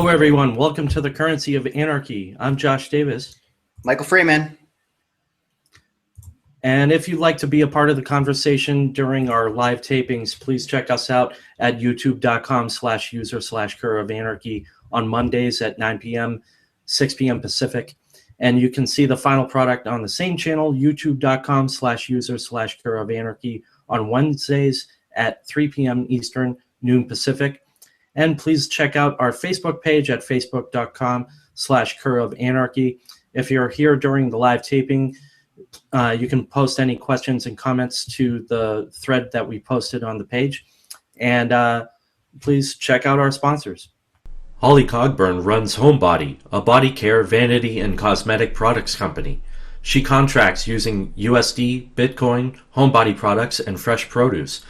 Hello, everyone. Welcome to the Currency of Anarchy. I'm Josh Davis. Michael Freeman. And if you'd like to be a part of the conversation during our live tapings, please check us out at youtube.com/user/Cur of Anarchy on Mondays at 9 p.m., 6 p.m. Pacific. And you can see the final product on the same channel, youtube.com/user/Cur of Anarchy on Wednesdays at 3 p.m. Eastern, noon Pacific. And please check out our Facebook page at facebook.com/Cur of Anarchy. If you're here during the live taping, you can post any questions and comments to the thread that we posted on the page. And please check out our sponsors. Holly Cogburn runs Homebody, a body care, vanity, and cosmetic products company. She contracts using USD, Bitcoin, homebody products, and fresh produce.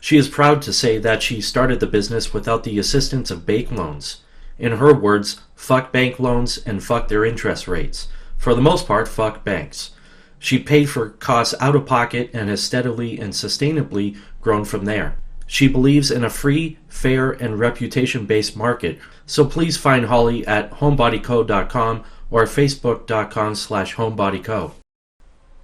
She is proud to say that she started the business without the assistance of bank loans. In her words, fuck bank loans and fuck their interest rates. For the most part, fuck banks. She paid for costs out of pocket and has steadily and sustainably grown from there. She believes in a free, fair, and reputation-based market, so please find Holly at homebodyco.com or facebook.com/homebodyco.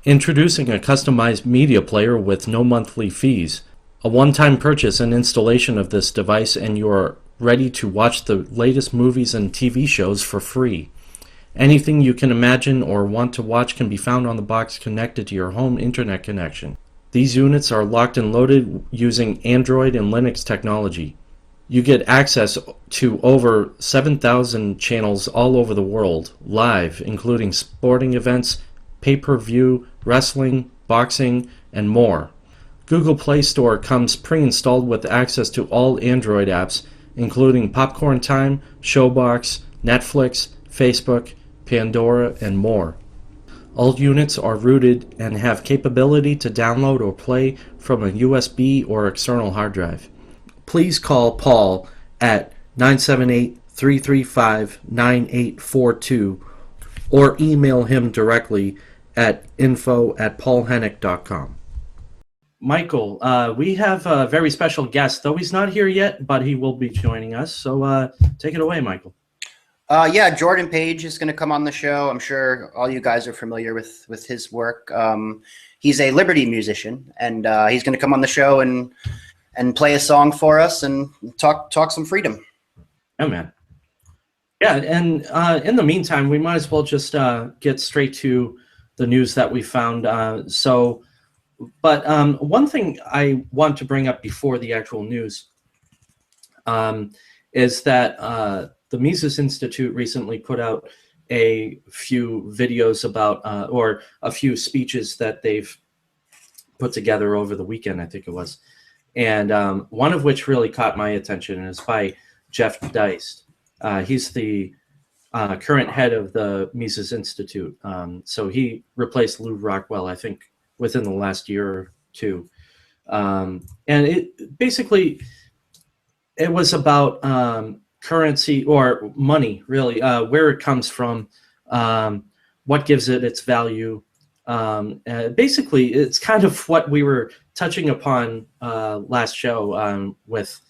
Introducing a customized media player with no monthly fees. A one-time purchase and installation of this device and you're ready to watch the latest movies and TV shows for free. Anything you can imagine or want to watch can be found on the box connected to your home internet connection. These units are locked and loaded using Android and Linux technology. You get access to over 7,000 channels all over the world, live, including sporting events, pay-per-view, wrestling, boxing, and more. Google Play Store comes pre-installed with access to all Android apps, including Popcorn Time, Showbox, Netflix, Facebook, Pandora, and more. All units are rooted and have capability to download or play from a USB or external hard drive. Please call Paul at 978-335-9842 or email him directly at info@paulhennick.com. Michael, we have a very special guest, though he's not here yet, but he will be joining us. So take it away, Michael. Yeah, Jordan Page is going to come on the show. I'm sure all you guys are familiar with his work. He's a Liberty musician, and he's going to come on the show and play a song for us and talk some freedom. Oh, man. Yeah, and in the meantime, we might as well just get straight to the news that we found. But one thing I want to bring up before the actual news is that the Mises Institute recently put out a few videos about, or a few speeches that they've put together over the weekend, I think it was. And one of which really caught my attention is by Jeff Deist. He's the current head of the Mises Institute. So he replaced Lou Rockwell, I think, within the last year or two. And it basically, it was about currency or money, really, where it comes from, what gives it its value. Basically, it's kind of what we were touching upon last show with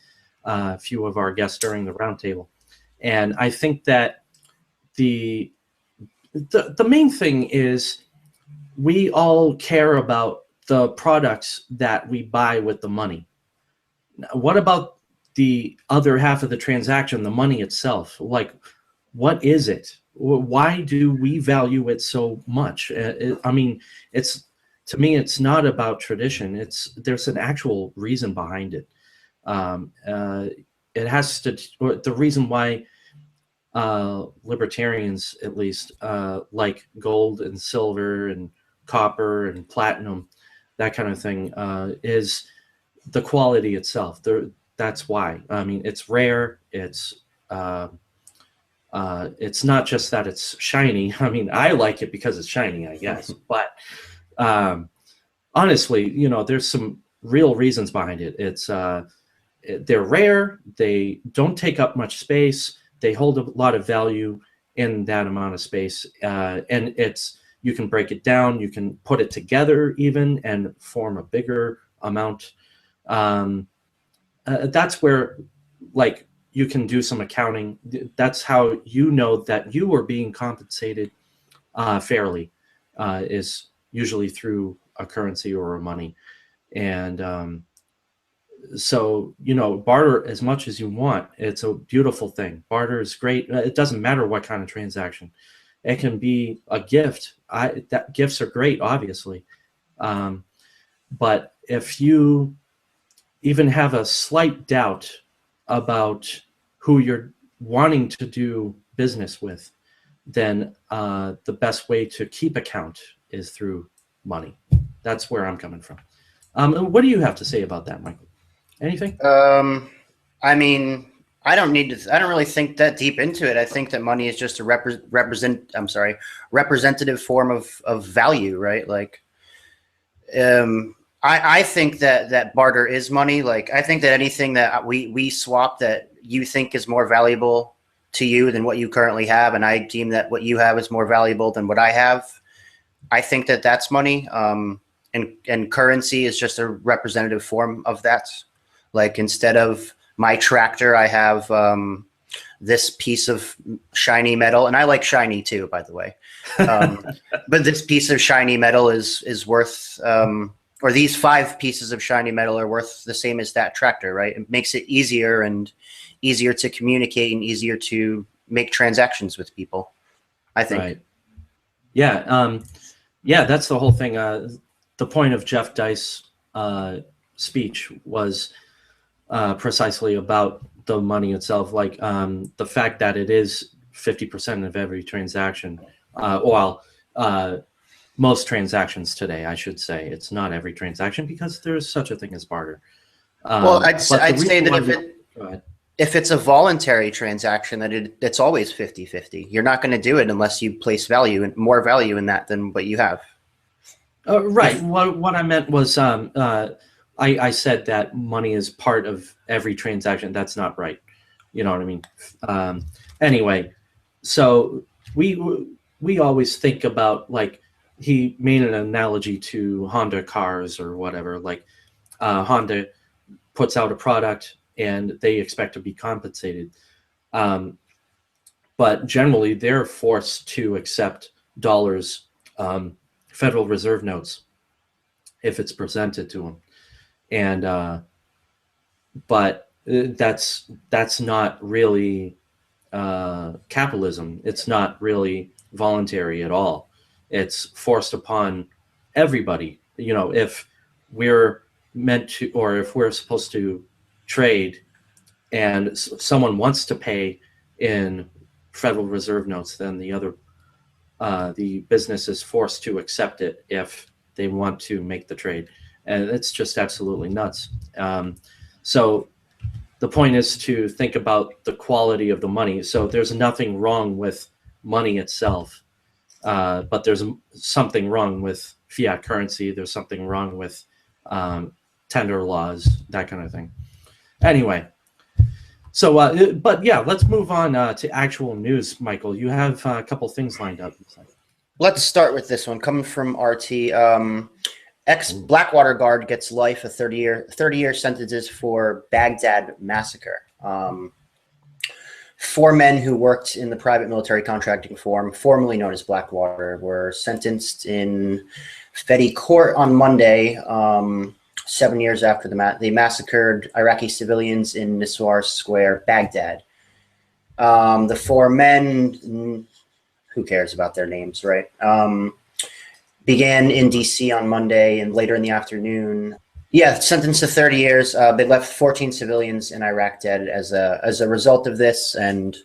a few of our guests during the roundtable. And I think that the main thing is we all care about the products that we buy with the money. What about the other half of the transaction, the money itself? Like, what is it? Why do we value it so much? I mean, to me, it's not about tradition. There's an actual reason behind it. It has to, or the reason why libertarians, at least, like gold and silver and copper and platinum, that kind of thing, is the quality itself. That's why. I mean, it's rare. It's not just that it's shiny. I mean, I like it because it's shiny, I guess. But honestly, there's some real reasons behind it. They're rare. They don't take up much space. They hold a lot of value in that amount of space, and you can break it down. You can put it together even and form a bigger amount. That's where, like, you can do some accounting. That's how you know that you are being compensated fairly, is usually through a currency or a money. And so, barter as much as you want. It's a beautiful thing. Barter is great. It doesn't matter what kind of transaction. It can be a gift. That gifts are great, obviously. But if you even have a slight doubt about who you're wanting to do business with, then the best way to keep account is through money. That's where I'm coming from. What do you have to say about that, Michael? Anything? I mean, I don't really think that deep into it. I think that money is just a representative form of value, right? Like, I think that barter is money. Like, I think that anything that we swap that you think is more valuable to you than what you currently have, and I deem that what you have is more valuable than what I have, I think that that's money. And currency is just a representative form of that. Like, instead of my tractor, I have this piece of shiny metal, and I like shiny too, by the way. But this piece of shiny metal is worth, or these 5 pieces of shiny metal are worth the same as that tractor, right? It makes it easier to communicate and easier to make transactions with people, I think. Right. Yeah. Yeah, that's the whole thing. The point of Jeff Dice's speech was precisely about the money itself, like the fact that it is 50% of every transaction. Most transactions today, I should say. It's not every transaction because there's such a thing as barter. Well, I'd say that if it's a voluntary transaction, that it's always 50-50. You're not going to do it unless you place more value in that than what you have. Right. What I meant was I said that money is part of every transaction. That's not right. You know what I mean? Anyway, so we always think about, like, he made an analogy to Honda cars or whatever. Like, Honda puts out a product and they expect to be compensated. But generally, they're forced to accept dollars, Federal Reserve notes, if it's presented to them. And but that's not really capitalism. It's not really voluntary at all. It's forced upon everybody. If we're meant to, or if we're supposed to trade, and someone wants to pay in Federal Reserve notes, then the business is forced to accept it if they want to make the trade. And it's just absolutely nuts. So the point is to think about the quality of the money. So there's nothing wrong with money itself, but there's something wrong with fiat currency. There's something wrong with tender laws, that kind of thing. Anyway, so but yeah, let's move on to actual news. Michael, you have a couple things lined up. Let's start with this one coming from RT. Ex-Blackwater guard gets life, a 30-year sentences for Baghdad massacre. 4 men who worked in the private military contracting firm, formerly known as Blackwater, were sentenced in Fedi court on Monday, 7 years after they massacred Iraqi civilians in Niswar Square, Baghdad. The 4 men, who cares about their names, right? Began in D.C. on Monday and later in the afternoon. Yeah, sentenced to 30 years. They left 14 civilians in Iraq dead as a result of this. And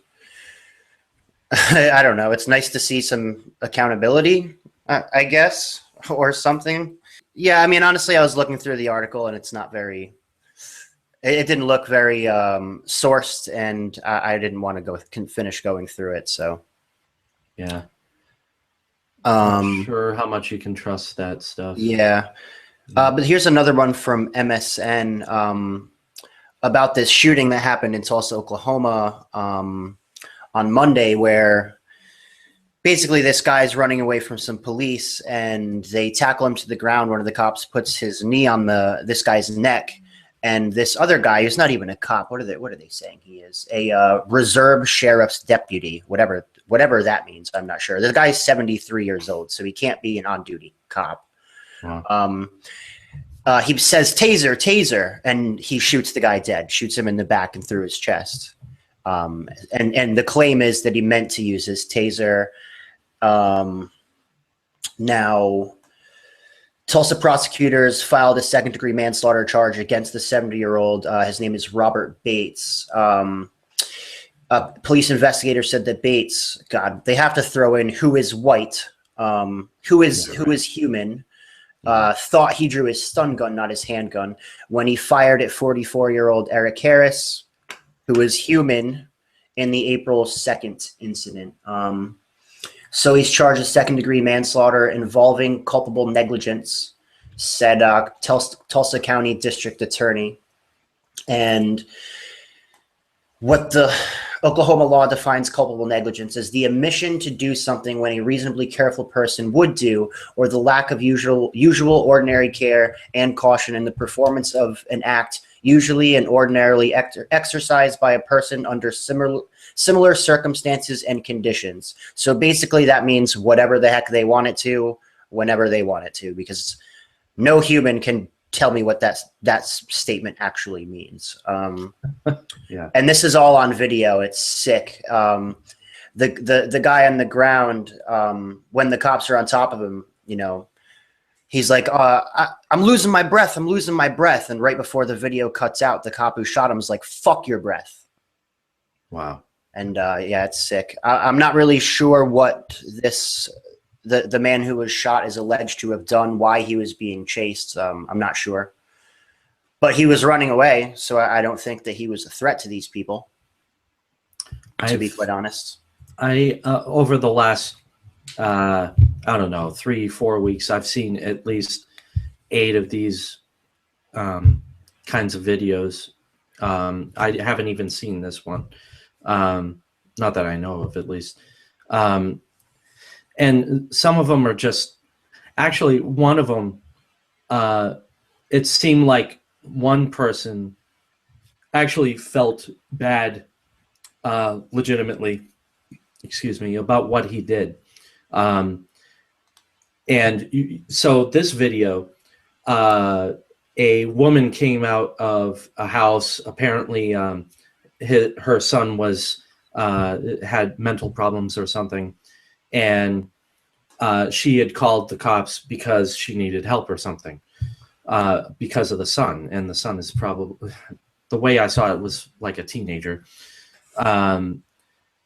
I don't know. It's nice to see some accountability, I guess, or something. Yeah, I mean, honestly, I was looking through the article and it's not very. It didn't look very sourced, and I didn't want to finish going through it. So. Yeah. Not sure how much you can trust that stuff. Yeah. But here's another one from MSN about this shooting that happened in Tulsa, Oklahoma on Monday, where basically this guy's running away from some police and they tackle him to the ground. One of the cops puts his knee on this guy's neck And this other guy who's not even a cop. What are they saying he is? A reserve sheriff's deputy, whatever that means. I'm not sure. The guy's 73 years old, so he can't be an on-duty cop. Wow. He says taser, taser, and he shoots the guy dead. Shoots him in the back and through his chest. And the claim is that he meant to use his taser. Now, Tulsa prosecutors filed a second-degree manslaughter charge against the 70-year-old. His name is Robert Bates. Police investigators said that Bates, God, they have to throw in who is white, who is human, thought he drew his stun gun, not his handgun, when he fired at 44-year-old Eric Harris, who is human, in the April 2nd incident. So he's charged with second-degree manslaughter involving culpable negligence, said Tulsa County District Attorney. And what the Oklahoma law defines culpable negligence as the omission to do something when a reasonably careful person would do, or the lack of usual ordinary care and caution in the performance of an act usually and ordinarily exercised by a person under similar circumstances and conditions. So basically that means whatever the heck they want it to, whenever they want it to, because no human can tell me what that statement actually means. Yeah. And this is all on video. It's sick. The guy on the ground, when the cops are on top of him, you know, he's like, I'm losing my breath. I'm losing my breath. And right before the video cuts out, the cop who shot him is like, fuck your breath. Wow. And yeah, it's sick. I'm not really sure what the man who was shot is alleged to have done, why he was being chased. I'm not sure. But he was running away, so I don't think that he was a threat to these people, to be quite honest. Over the last, I don't know, 3-4 weeks, I've seen at least 8 of these kinds of videos. I haven't even seen this one. Not that I know of, at least. And some of them are just, actually, one of them, it seemed like one person actually felt bad, legitimately, about what he did. So this video, a woman came out of a house. Apparently, her son had mental problems or something, and she had called the cops because she needed help or something, because of the son. And the son is probably, the way I saw it, was like a teenager.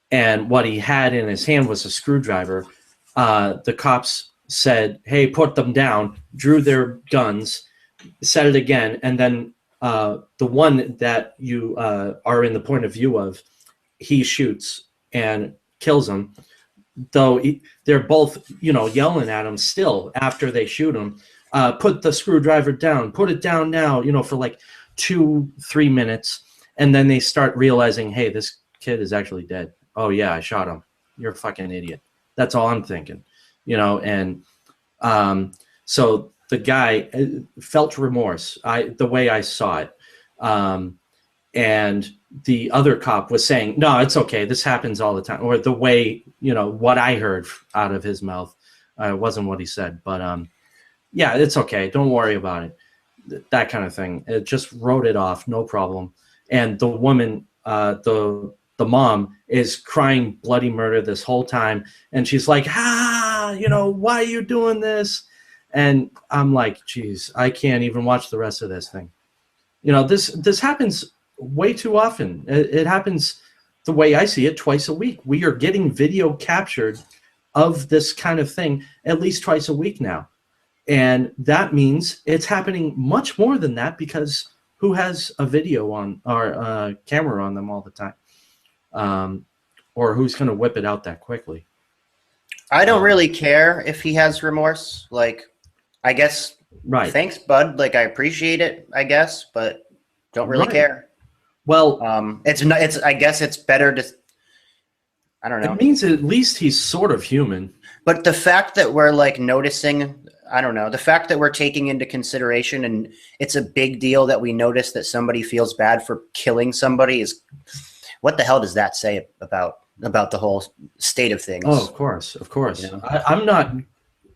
And what he had in his hand was a screwdriver. The cops said, hey, put them down, drew their guns, said it again, and then the one that you are in the point of view of, he shoots and kills him. Though they're both, yelling at him still after they shoot him. Put the screwdriver down, put it down now, for like 2-3 minutes. And then they start realizing, hey, this kid is actually dead. Oh yeah, I shot him. You're a fucking idiot. That's all I'm thinking, and so the guy felt remorse, the way I saw it. And the other cop was saying, no, it's okay, this happens all the time. Or the way, what I heard out of his mouth, wasn't what he said. But yeah, it's okay, don't worry about it. That kind of thing. It just wrote it off, no problem. And the woman, the mom, is crying bloody murder this whole time. And she's like, why are you doing this? And I'm like, geez, I can't even watch the rest of this thing. This happens way too often. It happens, the way I see it, twice a week. We are getting video captured of this kind of thing at least twice a week now. And that means it's happening much more than that, because who has a video on, or a camera on them all the time? Or who's going to whip it out that quickly? I don't really care if he has remorse. Like, I guess, right. Thanks, bud. Like, I appreciate it, I guess, but don't really care. Well, I guess it's better to, I don't know. It means at least he's sort of human. But the fact that we're like noticing I don't know, the fact that we're taking into consideration, and it's a big deal that we notice that somebody feels bad for killing somebody, is what the hell does that say about the whole state of things? Oh, of course, of course. You know? I'm not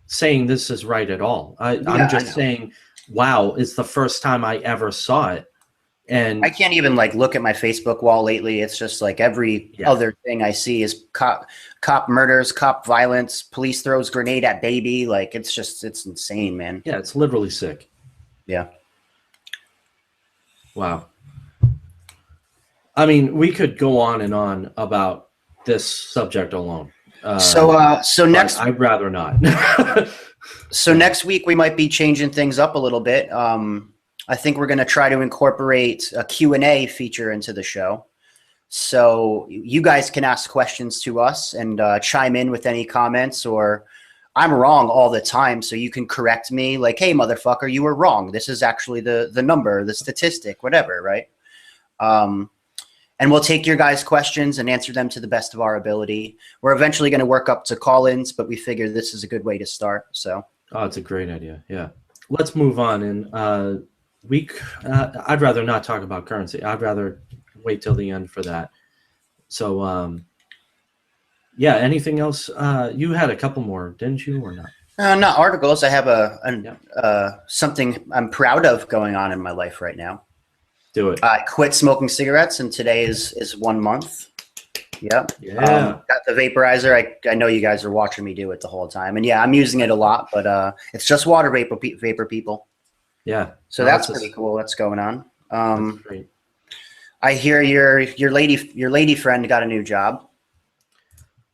saying this is right at all. I'm just saying, wow, it's the first time I ever saw it. And I can't even like look at my Facebook wall lately. It's just like every other thing I see is cop murders, cop violence, police throws grenade at baby. Like it's insane, man. yeah, it's literally sick. Yeah. Wow. I mean, we could go on and on about this subject alone. So next, I'd rather not. So next week we might be changing things up a little bit. I think we're going to try to incorporate a Q&A feature into the show. So you guys can ask questions to us and chime in with any comments, or I'm wrong all the time, so you can correct me like, hey, motherfucker, you were wrong. This is actually the number, the statistic, whatever, right? And we'll take your guys' questions and answer them to the best of our ability. We're eventually going to work up to call-ins, but we figure this is a good way to start. So, oh, it's a great idea. Yeah. Let's move on. And I'd rather not talk about currency. I'd rather wait till the end for that. So, yeah, anything else? You had a couple more, didn't you, or not? Not articles. I have something I'm proud of going on in my life right now. Do it. I quit smoking cigarettes, and today is 1 month. Yep. Yeah. Got the vaporizer. I know you guys are watching me do it the whole time, and yeah, I'm using it a lot, but it's just water vapor, people. Yeah. So that's pretty cool. That's going on. That's great. I hear your lady friend got a new job.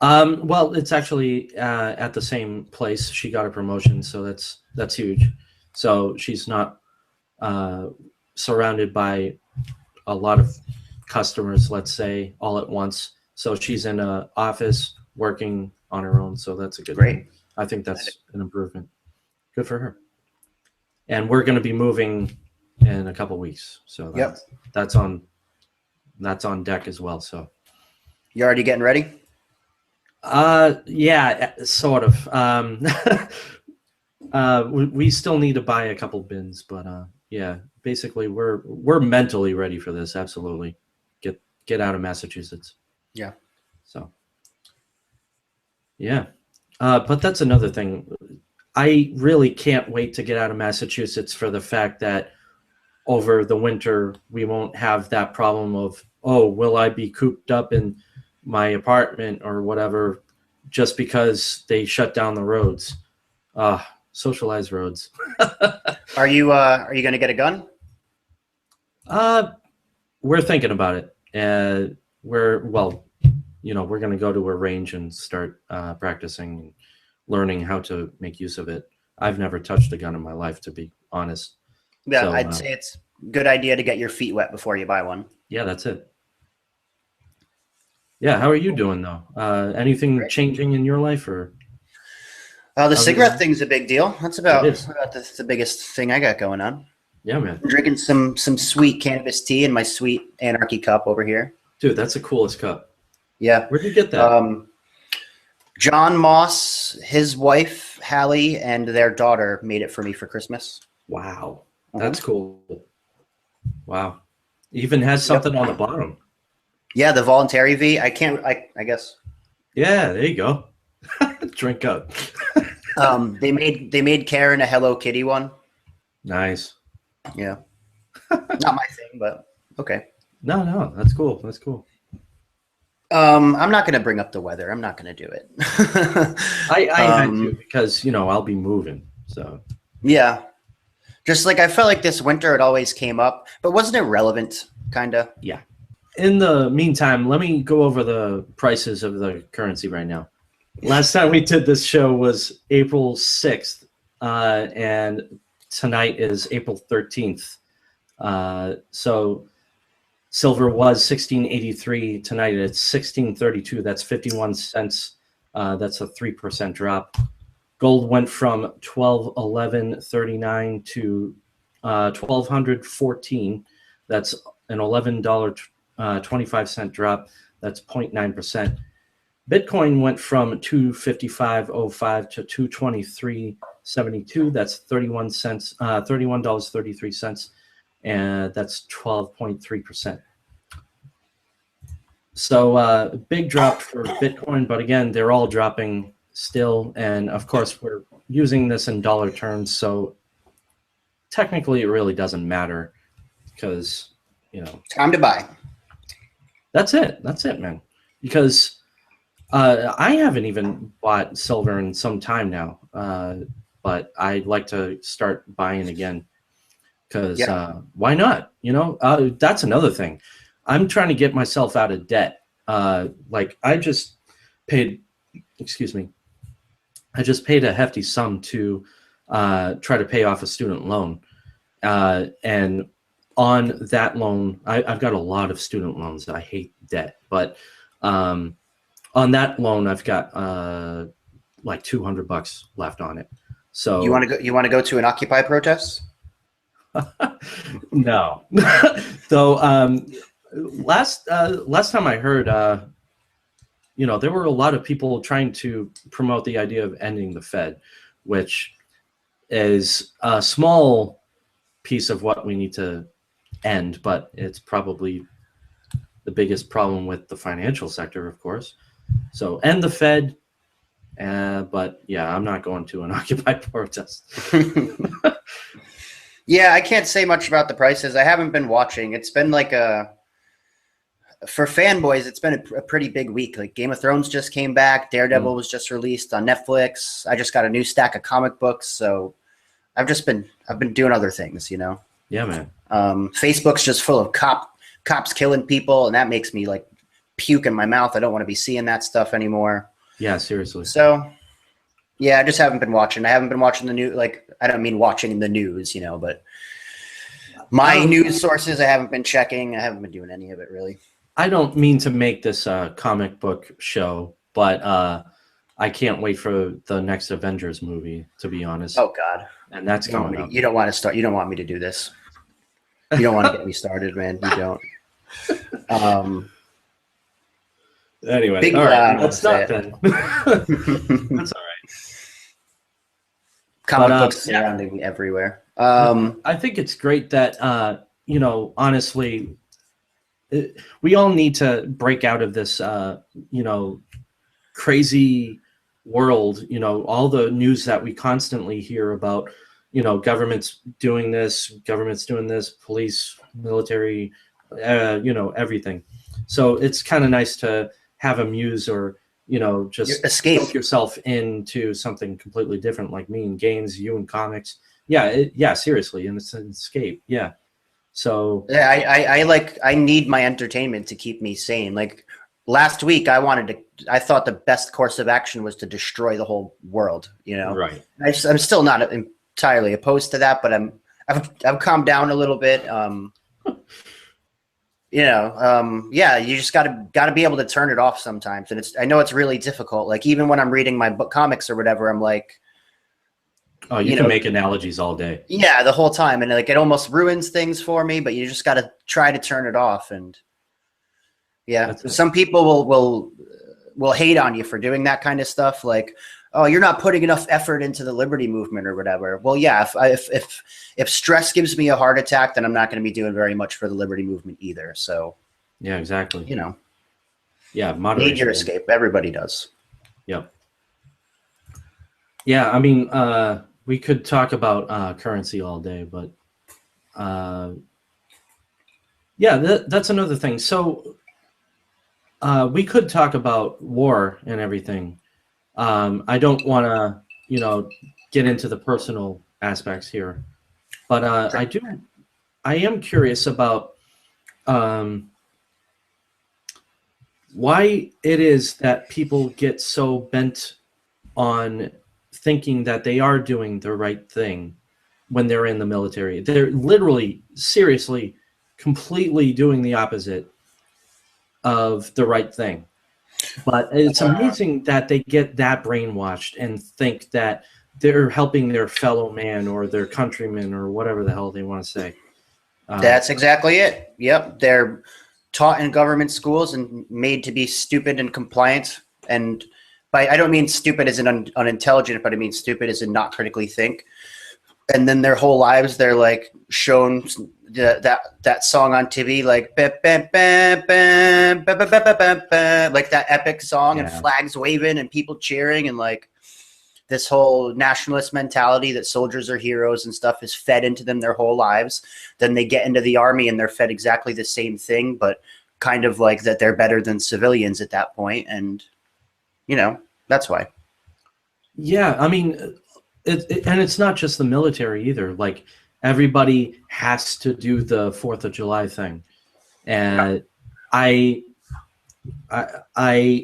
Well, it's actually at the same place. She got a promotion, so that's huge. So she's not surrounded by a lot of customers, let's say, all at once. So she's in an office working on her own. So that's a good thing. I think that's an improvement. Good for her. And we're going to be moving in a couple weeks. So that's on deck as well. So you already getting ready? Yeah, sort of. We still need to buy a couple bins, but yeah, basically we're mentally ready for this. Absolutely. Get out of Massachusetts. Yeah. So yeah. But that's another thing. I really can't wait to get out of Massachusetts for the fact that over the winter we won't have that problem of, oh, will I be cooped up in my apartment or whatever just because they shut down the roads. Socialized roads. Are you going to get a gun? We're thinking about it. We're going to go to a range and start practicing and learning how to make use of it. I've never touched a gun in my life, to be honest. Yeah, so, I'd say it's a good idea to get your feet wet before you buy one. Yeah, that's it. Yeah, how are you doing though? Anything changing in your life, or? The cigarette thing's a big deal. That's about the biggest thing I got going on. Yeah, man. I'm drinking some sweet cannabis tea in my sweet Anarchy cup over here. Dude, that's the coolest cup. Yeah. Where'd you get that? John Moss, his wife, Hallie, and their daughter made it for me for Christmas. Wow. That's cool. Wow. Even has something on the bottom. Yeah, the voluntary V. I guess. Yeah, there you go. Drink up. They made Karen a Hello Kitty one. Nice. Yeah. Not my thing, but okay. No, that's cool. That's cool. I'm not going to bring up the weather. I'm not going to do it. I had to because, I'll be moving. So yeah, just like I felt like this winter it always came up, but wasn't it relevant? Kind of. Yeah. In the meantime, let me go over the prices of the currency right now. Last time we did this show was April 6th, and tonight is April 13th. So silver was $16.83. Tonight it's $16.32. That's 51 cents. That's a 3% drop. Gold went from $1211.39 to $1,214. That's an $11.25 drop. That's 0.9%. Bitcoin went from $255.05 to $223.76. 72. That's 31 cents, $31.33, and that's 12.3%. So big drop for Bitcoin, but again, they're all dropping still, and of course we're using this in dollar terms, so technically it really doesn't matter because, you know, Time to buy. That's it, man. Because I haven't even bought silver in some time now, but I'd like to start buying again because why not? You know, that's another thing. I'm trying to get myself out of debt. Like I just paid, excuse me, I just paid a hefty sum to try to pay off a student loan. And on that loan, I've got a lot of student loans. I hate debt, but on that loan, I've got like $200 left on it. So You want to go to an Occupy protest? no. So last time I heard, you know, there were a lot of people trying to promote the idea of ending the Fed, which is a small piece of what we need to end, but it's probably the biggest problem with the financial sector, of course. So end the Fed, but yeah, I'm not going to an Occupy protest. Yeah, I can't say much about the prices. I haven't been watching. It's been like for fanboys, it's been a pretty big week. Like Game of Thrones just came back. Daredevil was just released on Netflix. I just got a new stack of comic books. So I've been doing other things, you know? Yeah, man. Facebook's just full of cops killing people. And that makes me like puke in my mouth. I don't want to be seeing that stuff anymore. Yeah, seriously. So yeah, I just haven't been watching. I haven't been watching the news. Like, I don't mean watching the news, you know, but my news sources, I haven't been checking. I haven't been doing any of it really. I don't mean to make this a comic book show, but I can't wait for the next Avengers movie, to be honest. Oh God. And that's coming up. You don't want to start. You don't want me to do this. You don't want to get me started, man. You don't. Anyway, all right, let's not then. That's all right. Comic books surrounding me everywhere. I think it's great that you know, honestly, we all need to break out of this you know, crazy world. You know, all the news that we constantly hear about, you know, governments doing this, police, military, you know, everything. So it's kind of nice to have a muse, or, you know, just escape yourself into something completely different, like me in games, you in comics. Yeah, seriously, and it's an escape. Yeah. So yeah, I need my entertainment to keep me sane. Like last week, I thought the best course of action was to destroy the whole world. You know, right? I'm still not entirely opposed to that, but I've calmed down a little bit. You know, yeah, you just gotta be able to turn it off sometimes, and I know it's really difficult. Like even when I'm reading my book comics or whatever, I'm like, oh, you can make analogies all day. Yeah, the whole time, and like it almost ruins things for me. But you just gotta try to turn it off, and yeah, some people will hate on you for doing that kind of stuff, like, oh, you're not putting enough effort into the liberty movement or whatever. Well, yeah, if stress gives me a heart attack, then I'm not going to be doing very much for the liberty movement either. So, yeah, exactly. You know, yeah, moderation. Need your escape. Everybody does. Yep. Yeah, I mean, we could talk about currency all day, but yeah, that's another thing. So we could talk about war and everything. I don't want to, you know, get into the personal aspects here, but I am curious about why it is that people get so bent on thinking that they are doing the right thing when they're in the military. They're literally, seriously, completely doing the opposite of the right thing. But it's amazing that they get that brainwashed and think that they're helping their fellow man or their countrymen or whatever the hell they want to say. That's exactly it. Yep. They're taught in government schools and made to be stupid and compliant. And I don't mean stupid as in unintelligent, but I mean stupid as in not critically think. And then their whole lives, they're like shown that song on TV, like like that epic song, and flags waving and people cheering, and like this whole nationalist mentality that soldiers are heroes and stuff is fed into them their whole lives. Then they get into the army and they're fed exactly the same thing, but kind of like that they're better than civilians at that point, and that's why. Yeah, I mean, and it's not just the military either. Like everybody has to do the 4th of July thing, and I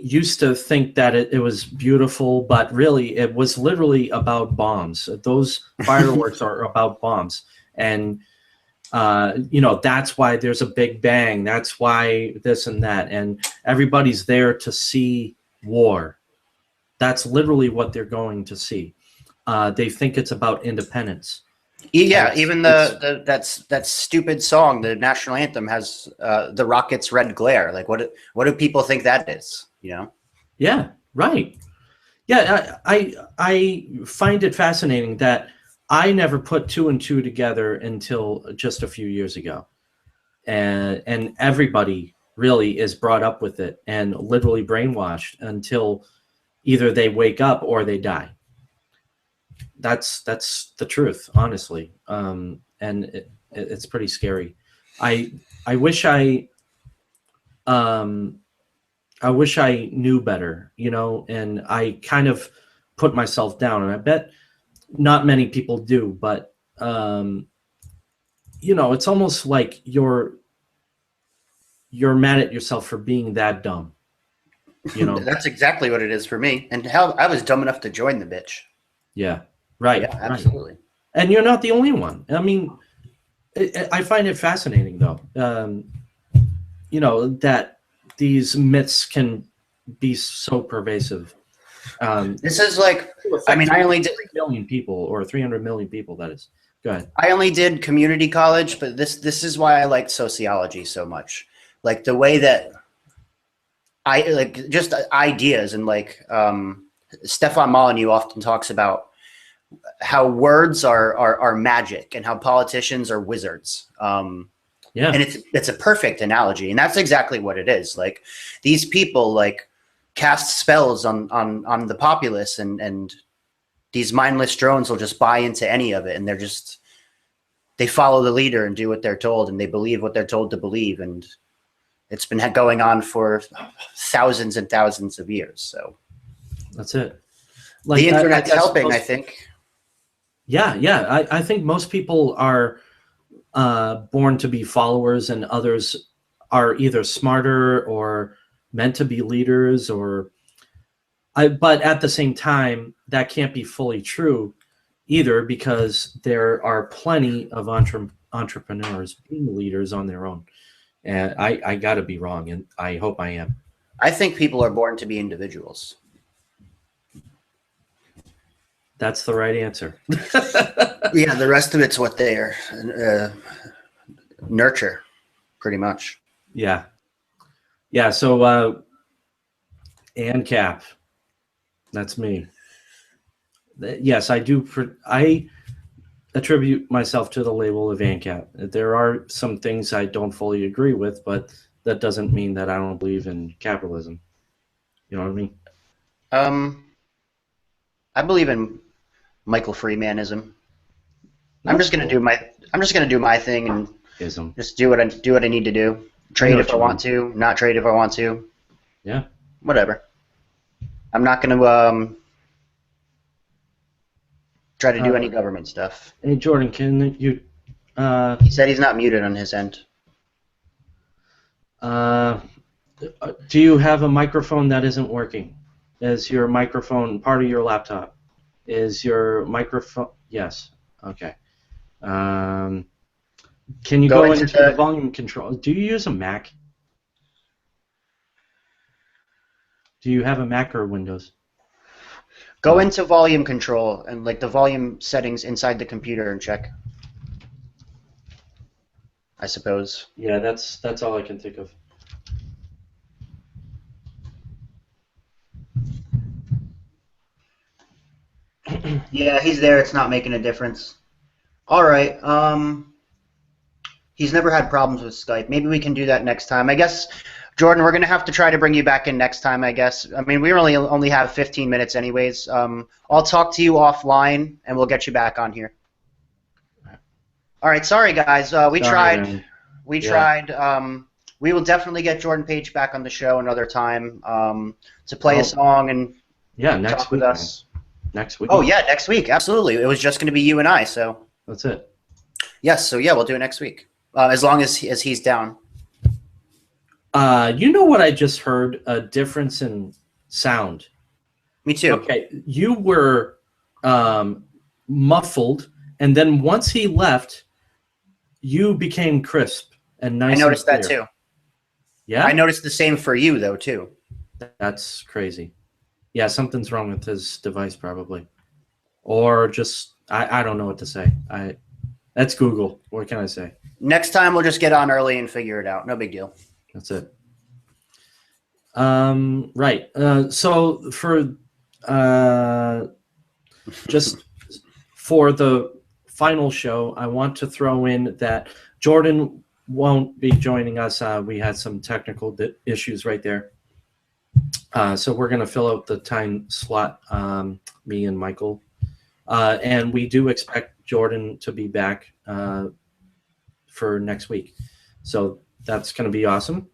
used to think that it was beautiful, but really it was literally about bombs. Those fireworks are about bombs, and that's why there's a big bang. That's why this and that, and everybody's there to see war. That's literally what they're going to see. They think it's about independence. Yeah, even that stupid song, the national anthem, has the rocket's red glare. Like, what do people think that is? Yeah, right. Yeah, I find it fascinating that I never put 2 and 2 together until just a few years ago, and everybody really is brought up with it and literally brainwashed until either they wake up or they die. That's the truth, honestly, and it's pretty scary. I wish I knew better, and I kind of put myself down, and I bet not many people do, but it's almost like you're mad at yourself for being that dumb. That's exactly what it is for me. And how I was dumb enough to join the bitch. Yeah. Right. Yeah, absolutely. Right. And you're not the only one. I mean, I find it fascinating, though, that these myths can be so pervasive. This is like, I mean, I only did 3 million people, or 300 million people, that is. Go ahead. I only did community college, but this is why I like sociology so much. Like the way that I like just ideas, and like Stefan Molyneux often talks about how words are magic and how politicians are wizards. And it's a perfect analogy, and that's exactly what it is. Like these people like cast spells on the populace, and these mindless drones will just buy into any of it, and they follow the leader and do what they're told, and they believe what they're told to believe, and it's been going on for thousands and thousands of years. So that's it. Like, the internet's helping, I think. Yeah. I think most people are born to be followers, and others are either smarter or meant to be leaders, but at the same time, that can't be fully true either, because there are plenty of entrepreneurs being leaders on their own. And I got to be wrong, and I hope I am. I think people are born to be individuals. That's the right answer. Yeah, the rest of it's what they are nurture, pretty much. Yeah. So, ANCAP, that's me. Yes, I do. I attribute myself to the label of ANCAP. There are some things I don't fully agree with, but that doesn't mean that I don't believe in capitalism. You know what I mean? I believe in Michael Freemanism. I'm just gonna do my thing and just do what I need to do. Trade if I want to, not trade if I want to. Yeah. Whatever. I'm not gonna try to do any government stuff. Hey Jordan, can you? He said he's not muted on his end. Do you have a microphone that isn't working? Is your microphone part of your laptop? Is your microphone? Yes. Okay. Can you go into the volume control? Do you use a Mac? Do you have a Mac or Windows? Go into volume control and like the volume settings inside the computer and check. I suppose. Yeah, that's all I can think of. Yeah, he's there. It's not making a difference. All right. He's never had problems with Skype. Maybe we can do that next time. I guess, Jordan, we're going to have to try to bring you back in next time, I guess. I mean, we only have 15 minutes anyways. I'll talk to you offline, and we'll get you back on here. All right. Sorry, guys. We tried. Man. We Yeah. tried. We will definitely get Jordan Page back on the show another time to play a Well, song and Yeah, next talk week. with us. Man. Next week. Oh, yeah, next week. Absolutely. It was just going to be you and I, so. That's it. Yes, so yeah, we'll do it next week. As long as he's down. You know what I just heard? A difference in sound. Me too. Okay, you were muffled, and then once he left, you became crisp and nice. I noticed and that clear. too. Yeah, I noticed the same for you, though, too. that's crazy. Yeah, something's wrong with his device, probably, or just I don't know what to say. That's Google. What can I say? Next time, we'll just get on early and figure it out. No big deal. That's it. Right. So for just for the final show, I want to throw in that Jordan won't be joining us. We had some technical issues right there. So we're going to fill out the time slot, me and Michael. And we do expect Jordan to be back for next week. So that's going to be awesome,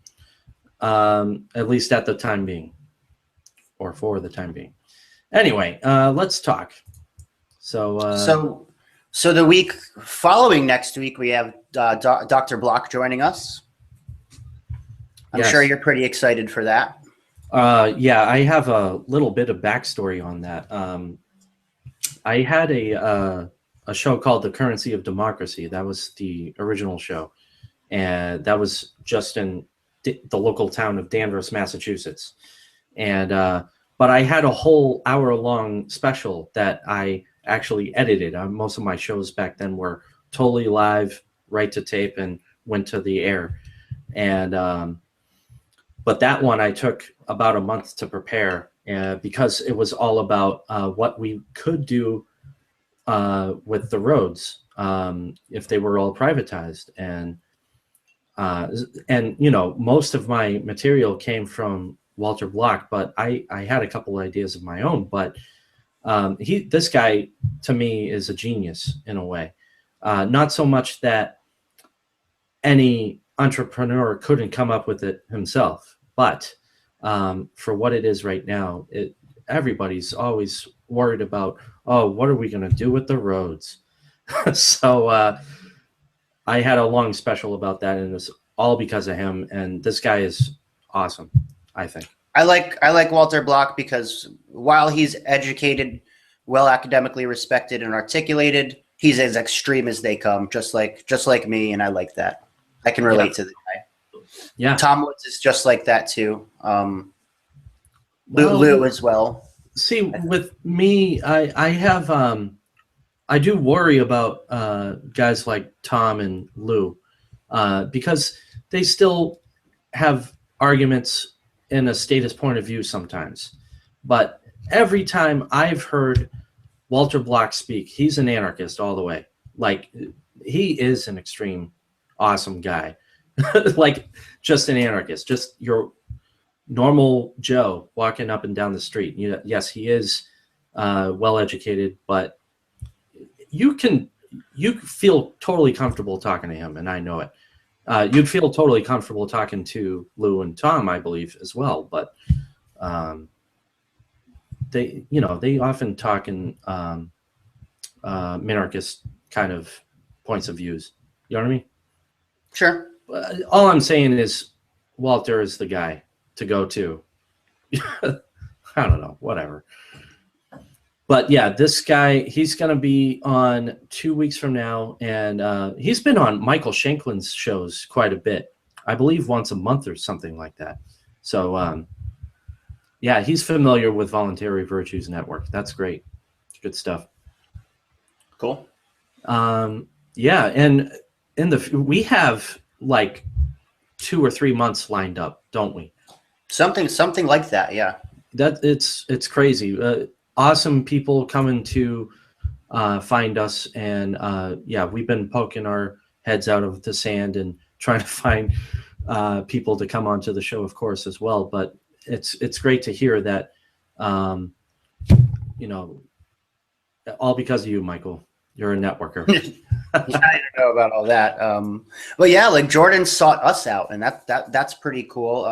at least at the time being, or for the time being. Anyway, let's talk. So the week following next week, we have Dr. Block joining us. I'm Yes. sure you're pretty excited for that. Yeah, I have a little bit of backstory on that. I had a show called The Currency of Democracy. That was the original show. And that was just in the local town of Danvers, Massachusetts. And but I had a whole hour-long special that I actually edited. Most of my shows back then were totally live, right to tape, and went to the air. And but that one I took about a month to prepare because it was all about what we could do with the roads if they were all privatized. And you know, most of my material came from Walter Block, but I had a couple ideas of my own. But this guy to me is a genius in a way. Not so much that any entrepreneur couldn't come up with it himself, but for what it is right now, everybody's always worried about, oh, what are we going to do with the roads? So I had a long special about that, and it was all because of him. And this guy is awesome, I think. I like Walter Block because while he's educated, well academically respected, and articulated, he's as extreme as they come, just like me, and I like that. I can relate to the guy. Yeah. Tom Woods is just like that too. Lou as well. See, with me, I have I do worry about guys like Tom and Lou because they still have arguments in a statist point of view sometimes. But every time I've heard Walter Block speak, he's an anarchist all the way. Like, he is an extreme, awesome guy. Like, just an anarchist, just your normal Joe walking up and down the street. Yes, he is well-educated, but you feel totally comfortable talking to him, and I know it. You'd feel totally comfortable talking to Lou and Tom, I believe, as well. But they often talk in minarchist kind of points of views. You know what I mean? Sure. All I'm saying is Walter is the guy to go to. I don't know, whatever. But yeah, this guy, he's going to be on 2 weeks from now, and he's been on Michael Shanklin's shows quite a bit. I believe once a month or something like that. So yeah, he's familiar with Voluntary Virtues Network. That's great. Good stuff. Cool. Yeah, and we have like 2 or 3 months lined up, don't we? Something like that, yeah. That it's crazy. awesome people coming to find us, and yeah, we've been poking our heads out of the sand and trying to find people to come onto the show, of course, as well. But it's great to hear that, you know, all because of you, Michael. You're a networker. I don't know about all that. But yeah, like Jordan sought us out, and that's pretty cool.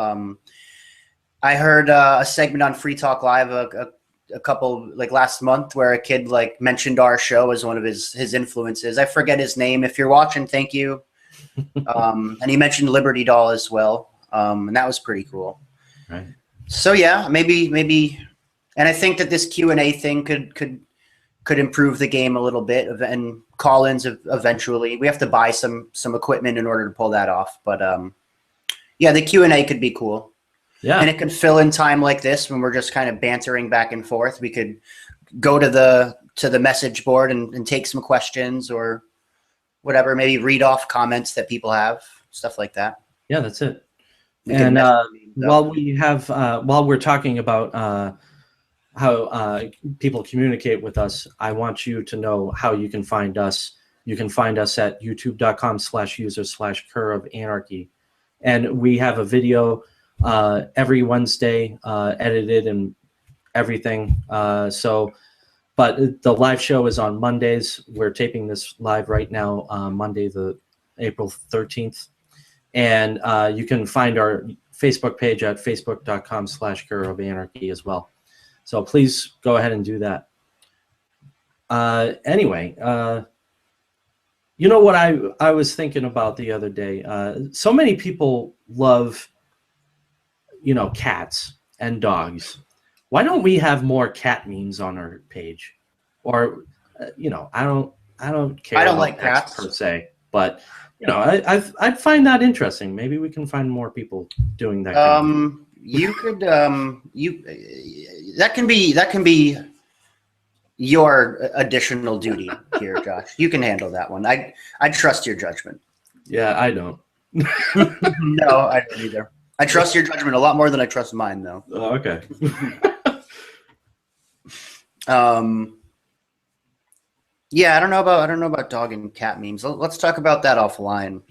I heard a segment on Free Talk Live a couple like last month where a kid like mentioned our show as one of his influences. I forget his name. If you're watching, thank you. And he mentioned Liberty Doll as well, and that was pretty cool. Right. So yeah, maybe, and I think that this Q&A thing could improve the game a little bit, and call-ins eventually. We have to buy some equipment in order to pull that off, but yeah, the Q&A could be cool. Yeah, and it could fill in time like this when we're just kind of bantering back and forth. We could go to the message board and take some questions or whatever. Maybe read off comments that people have, stuff like that. Yeah, that's it. And while we're talking about how people communicate with us, I want you to know how you can find us. You can find us at youtube.com/user/Cur of Anarchy. And we have a video every Wednesday, edited and everything. But the live show is on Mondays. We're taping this live right now, Monday, the April 13th. And you can find our Facebook page at facebook.com/Cur of Anarchy as well. So please go ahead and do that. Anyway, you know what I was thinking about the other day? So many people love, cats and dogs. Why don't we have more cat memes on our page? Or, I don't care. I don't about like cats per se, but I'd find that interesting. Maybe we can find more people doing that. You could that can be your additional duty here, Josh. You can handle that one. I trust your judgment. Yeah, I don't. No, I don't either. I trust your judgment a lot more than I trust mine, though. Oh, okay. Yeah, I don't know about dog and cat memes. Let's talk about that offline.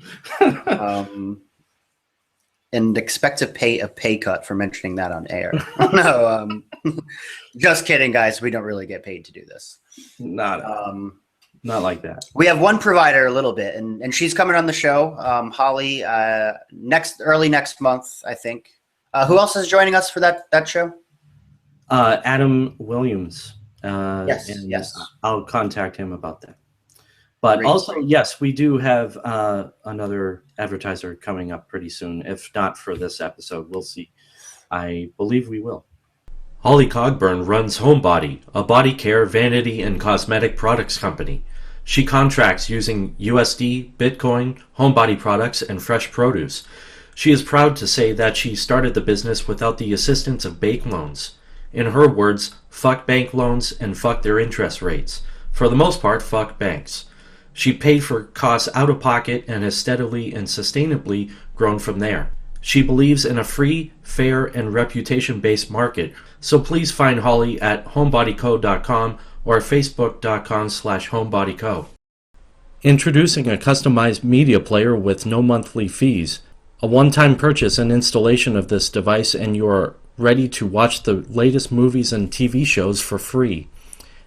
And expect to pay a pay cut for mentioning that on air. No, just kidding, guys. We don't really get paid to do this. Not like that. We have one provider a little bit, and she's coming on the show, Holly, early next month, I think. Who else is joining us for that show? Adam Williams. Yes. I'll contact him about that. But Great. Also, yes, we do have another advertiser coming up pretty soon. If not for this episode, we'll see. I believe we will. Holly Cogburn runs Homebody, a body care, vanity, and cosmetic products company. She contracts using USD, Bitcoin, homebody products, and fresh produce. She is proud to say that she started the business without the assistance of bank loans. In her words, fuck bank loans and fuck their interest rates. For the most part, fuck banks. She paid for costs out of pocket and has steadily and sustainably grown from there. She believes in a free, fair, and reputation-based market, so please find Holly at homebodyco.com or facebook.com/homebodyco. Introducing a customized media player with no monthly fees. A one-time purchase and installation of this device and you are ready to watch the latest movies and TV shows for free.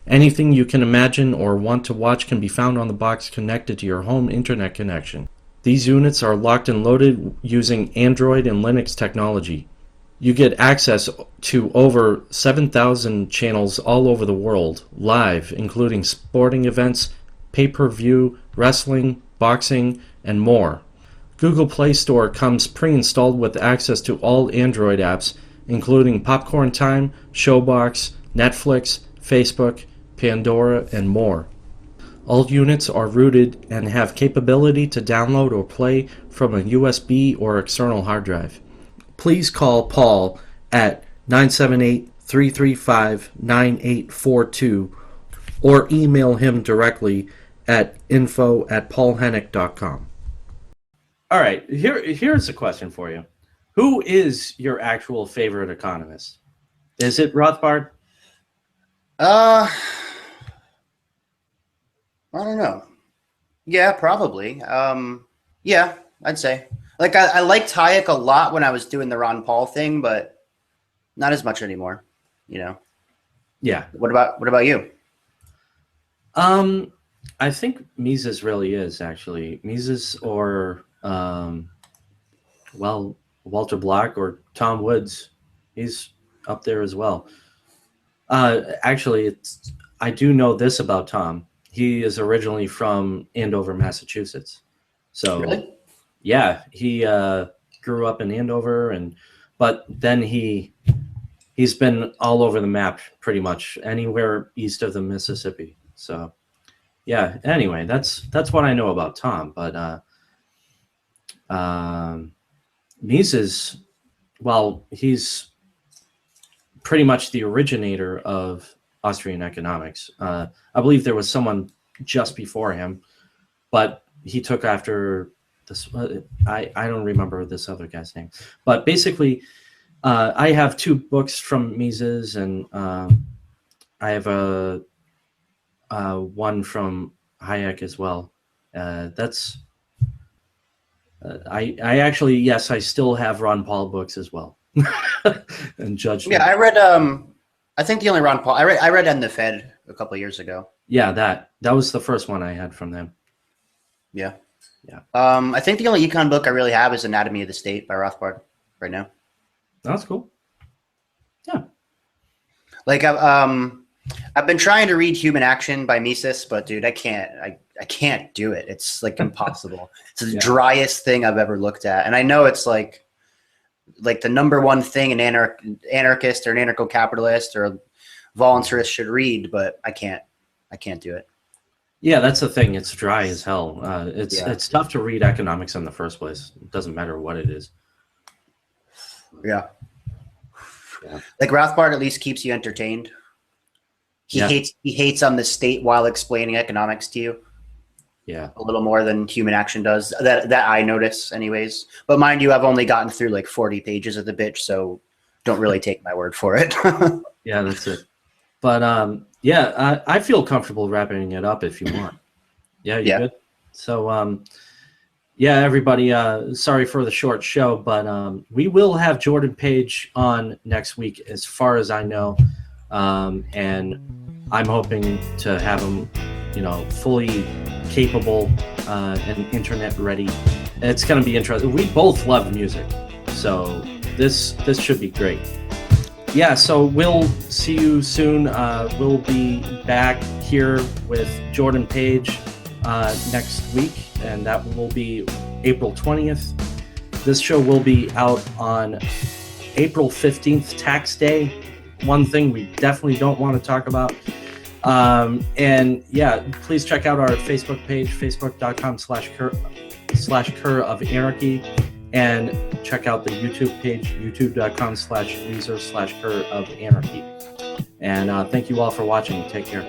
Anything you can imagine or want to watch can be found on the box connected to your home internet connection. These units are locked and loaded using Android and Linux technology. You get access to over 7,000 channels all over the world, live, including sporting events, pay-per-view, wrestling, boxing, and more. Google Play Store comes pre-installed with access to all Android apps, including Popcorn Time, Showbox, Netflix, Facebook, Pandora, and more. All units are rooted and have capability to download or play from a USB or external hard drive. Please call Paul at 978-335-9842 or email him directly at info@paulhennick.com. All right, here's a question for you. Who is your actual favorite economist? Is it Rothbard? I don't know. Yeah, probably. Yeah, I'd say. Like I liked Hayek a lot when I was doing the Ron Paul thing, but not as much anymore. You know. Yeah. What about you? I think Mises really is actually Mises or well, Walter Block or Tom Woods. He's up there as well. Actually, I do know this about Tom. He is originally from Andover, Massachusetts. So Really? yeah, he grew up in Andover, but then he's been all over the map, pretty much anywhere east of the Mississippi. So yeah. Anyway, that's what I know about Tom. But Mises, well, he's pretty much the originator of Austrian economics. I believe there was someone just before him, but he took after this. I don't remember this other guy's name, but basically, I have 2 books from Mises, and I have a one from Hayek as well. That's I actually, yes, I still have Ron Paul books as well. And Judgment. Yeah, I read. I think the only Ron Paul. I read End the Fed a couple of years ago. Yeah, that was the first one I had from them. Yeah. Yeah. I think the only econ book I really have is Anatomy of the State by Rothbard right now. That's cool. Yeah. Like I've been trying to read Human Action by Mises, but dude, I can't do it. It's like impossible. It's the driest thing I've ever looked at, and I know it's like the number one thing an anarchist or an anarcho-capitalist or a voluntarist should read, but I can't do it. Yeah, that's the thing. It's dry as hell. It's tough to read economics in the first place. It doesn't matter what it is. Yeah. Like Rothbard at least keeps you entertained. He hates on the state while explaining economics to you. Yeah. A little more than Human Action does. That I notice anyways. But mind you, I've only gotten through like 40 pages of the bitch, so don't really take my word for it. Yeah, that's it. But yeah, I feel comfortable wrapping it up if you want. Yeah, you good? So yeah, everybody, sorry for the short show, but we will have Jordan Page on next week as far as I know. And I'm hoping to have him, fully capable and internet ready. It's going to be interesting. We both love music, so this should be great. Yeah, so we'll see you soon. We'll be back here with Jordan Page next week, and that will be April 20th. This show will be out on April 15th, Tax Day. One thing we definitely don't want to talk about. And yeah, please check out our Facebook page, facebook.com/Cur of Anarchy, and check out the YouTube page, youtube.com/user/Cur of Anarchy. And thank you all for watching. Take care.